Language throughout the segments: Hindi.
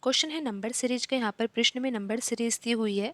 क्वेश्चन है नंबर सीरीज का। यहाँ पर प्रश्न में नंबर सीरीज दी हुई है।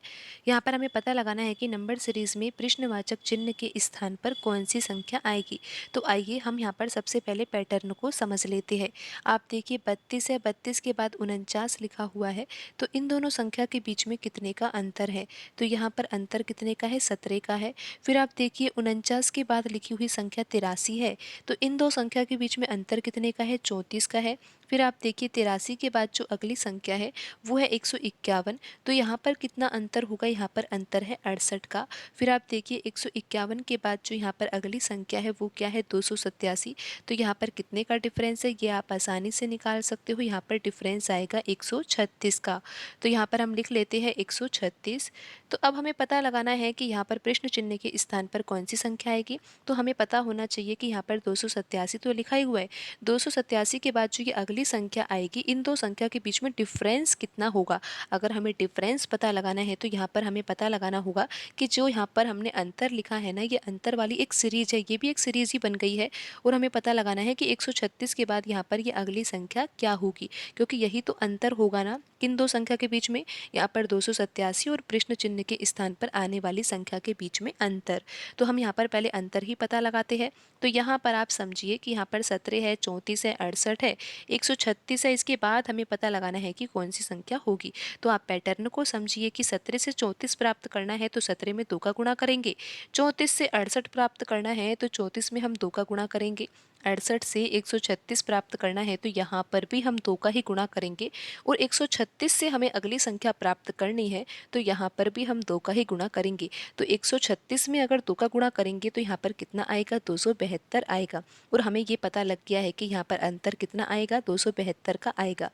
यहाँ पर हमें पता लगाना है कि नंबर सीरीज में प्रश्नवाचक चिन्ह के स्थान पर कौन सी संख्या आएगी। तो आइए हम यहाँ पर सबसे पहले पैटर्न को समझ लेते हैं। आप देखिए 32 है, 32 के बाद 49 लिखा हुआ है। तो इन दोनों संख्या के बीच में कितने का अंतर है? तो यहाँ पर अंतर कितने का है? 17 का है। फिर आप देखिए 49 के बाद लिखी हुई संख्या 83 है। तो इन दो संख्या के बीच में अंतर कितने का है? 34 का है। फिर आप देखिए 83 के बाद जो अगली संख्या है वो है 151। तो यहाँ पर कितना अंतर होगा? यहाँ पर अंतर है 68 का। फिर आप देखिए 151 के बाद जो यहाँ पर अगली संख्या है वो क्या है? 287। तो यहाँ पर कितने का डिफरेंस है ये आप आसानी से निकाल सकते हो। यहाँ पर डिफरेंस आएगा 136 का। तो यहाँ पर हम लिख लेते हैं 136। तो अब हमें पता लगाना है कि यहाँ पर प्रश्न चिन्ह के स्थान पर कौन सी संख्या आएगी। तो हमें पता होना चाहिए कि यहाँ पर 287 तो लिखा ही हुआ है। 287 के बाद जो ये अगली संख्या आएगी, इन दो संख्या के बीच में डिफरेंस कितना होगा? अगर हमें डिफरेंस पता लगाना है तो यहाँ पर हमें पता लगाना होगा कि जो यहाँ पर हमने अंतर लिखा है ना, ये अंतर वाली एक सीरीज है, ये भी एक सीरीज ही बन गई है। और हमें पता लगाना है कि 136 के बाद यहाँ पर ये अगली संख्या क्या होगी, क्योंकि यही तो अंतर होगा ना किन दो संख्या के बीच में। यहाँ पर 287 और प्रश्न चिन्ह के स्थान पर आने वाली संख्या के बीच में अंतर। तो हम यहाँ पर पहले अंतर ही पता लगाते हैं। तो यहाँ पर आप समझिए कि यहाँ पर 17 है, 34 है, 68 है, 136 है। इसके बाद हमें पता लगाना है कि कौन सी संख्या होगी। तो आप पैटर्न को समझिए कि 17 से 34 प्राप्त करना है तो 17 में 2 का गुणा करेंगे। 34 से 68 प्राप्त करना है तो 34 में हम 2 का गुणा करेंगे। 68 से 136 प्राप्त करना है तो यहाँ पर भी हम 2 का ही गुणा करेंगे। और 136 से हमें अगली संख्या प्राप्त करनी है तो यहाँ पर भी हम 2 का ही गुणा करेंगे। तो 136 में अगर 2 का गुणा करेंगे तो यहाँ पर कितना आएगा? 272 आएगा। और हमें ये पता लग गया है कि यहाँ पर अंतर कितना आएगा? 272 का आएगा।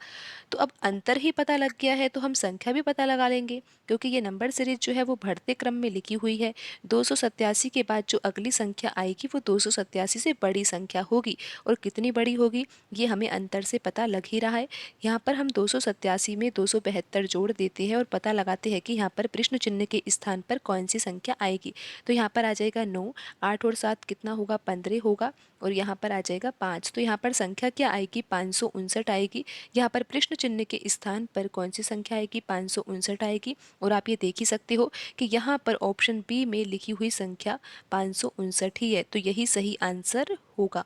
तो अब अंतर ही पता लग गया है तो हम संख्या भी पता लगा लेंगे, क्योंकि ये नंबर सीरीज जो है वो बढ़ते क्रम में लिखी हुई है। 287 के बाद जो अगली संख्या आएगी वो 287 से बड़ी संख्या होगी। और कितनी बड़ी होगी ये हमें अंतर से पता लग ही रहा है। यहाँ पर हम 287 में 272 जोड़ देते हैं और पता लगाते हैं कि यहाँ पर प्रश्न चिन्ह के स्थान पर कौन सी संख्या आएगी। तो यहाँ पर आ जाएगा 9, 8 और 7 कितना होगा? 15 होगा। और यहाँ पर आ जाएगा 5। तो यहाँ पर संख्या क्या आएगी? 559 आएगी। यहाँ पर प्रश्न चिन्ह के स्थान पर कौन सी संख्या आएगी? 559 आएगी। और आप ये देख ही सकते हो कि यहाँ पर ऑप्शन बी में लिखी हुई संख्या 559 ही है। तो यही सही आंसर होगा।